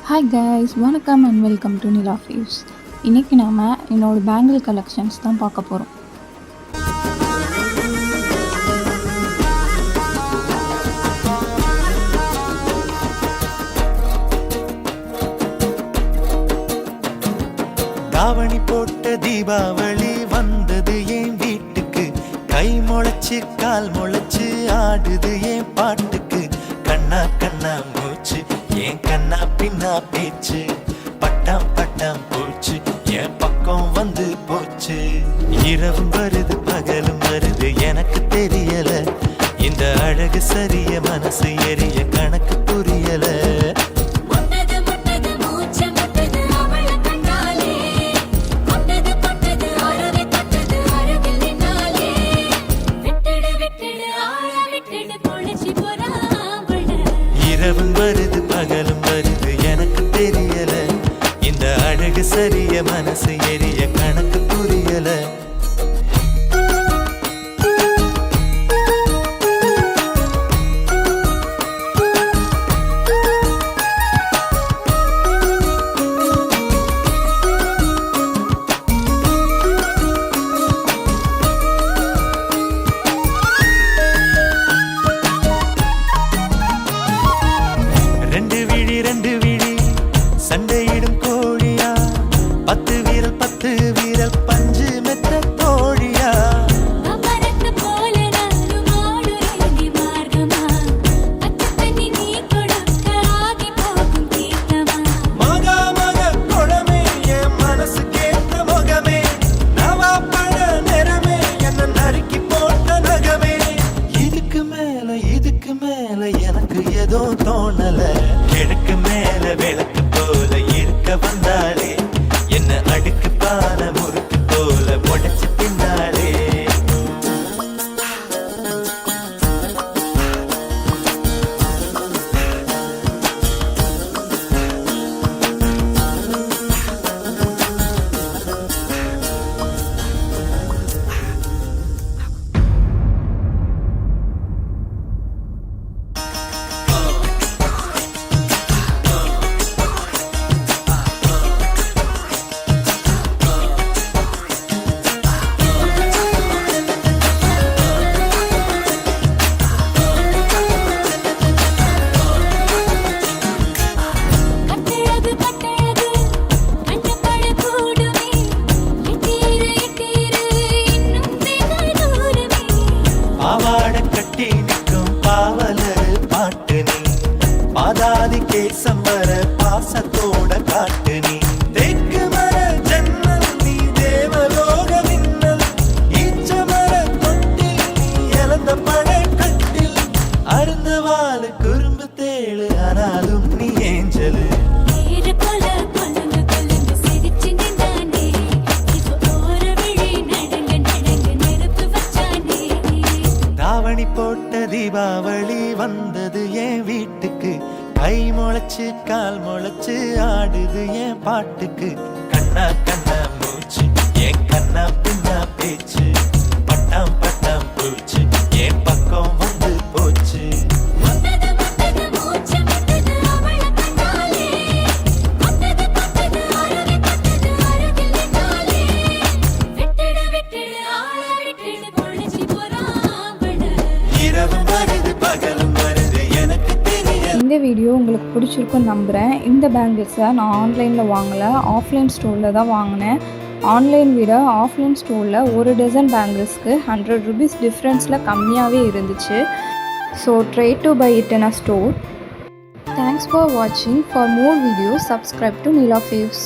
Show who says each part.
Speaker 1: Hi guys, வணக்கம் and welcome to Nila ஃபீவ்ஸ். இன்றைக்கி நாம் என்னோடய பேங்கிள் கலெக்ஷன்ஸ் தான் பார்க்க போகிறோம்.
Speaker 2: தாவணி போட்ட தீபாவளி வந்தது என் வீட்டுக்கு, கை முளைச்சு கால் முளைச்சு ஆடுது என் பாட்டுக்கு. கண்ணா கண்ணா மூச்சு என் கண்ணா பின்னா பேச்சு, பட்டாம் பட்டாம் போச்சு என் பக்கம் வந்து போச்சு. இரவும் வருது பகலும் வருது எனக்கு தெரியல, இந்த அழகு சரிய மனசு எரிய கணக்கு புரியல. இரவும் வருது பகலும் வருது எனக்கு தெரியல, இந்த அழகு சரிய மனசு எரிய கணக்கு புரியல. ரெண்டு விழி சண்டையிடும் கோழியா, 10 வீரல் 10 வீரல் பஞ்சு மெத்த தோழியா. மகா மக குழமே என் மனசு கேட்ட முகமே, நவா பழ நிறமே என்ன நறுக்கி போட்ட நகமே. இதுக்கு மேல எனக்கு ஏதோ தோணல, கிழக்கு மேல விளக்கு போல இருக்க வந்தாளே, என்ன அடுக்கு பான முறுக்கு போல உடைச்சு தின்னாளே. பாவாட கட்டி நிற்கும் பாவலர் பாட்டு நீ, பாதாதி கேசம் வர பாசத்தோட காட்டு நீ. தேக்கு மர ஜன்னல் நீ தேவலோக மின்னல், ஈச்ச மர தொட்டில் நீ இழந்த பழ கட்டில். அருந்த வாழ குறும்பு தேழு ஆனாலும் நீ ஏஞ்சலு. தாவணி போட்ட தீபாவளி வந்தது என் வீட்டுக்கு, கை முளைச்சு கால் முளைச்சு ஆடுது என் பாட்டுக்கு. கண்ணா கண்ணா மூச்சு என் கண்ணா பின்னா பேச்சு, பட்டாம் பட்டாம் பூச்சு என் பக்கம் வந்து போச்சு.
Speaker 1: இந்த வீடியோ உங்களுக்கு பிடிச்சிருக்குன்னு நம்புகிறேன். இந்த பேங்கிள்ஸை நான் ஆன்லைனில் வாங்கலை, ஆஃப்லைன் ஸ்டோரில் தான் வாங்கினேன். ஆன்லைன் விட ஆஃப்லைன் ஸ்டோரில் ஒரு டசன் பேங்கிள்ஸ்க்கு 100 rupees டிஃப்ரென்ஸில் கம்மியாகவே இருந்துச்சு. So try to buy it in a store. Thanks for வாட்சிங். For more videos subscribe to Nila ஃபீவ்ஸ்.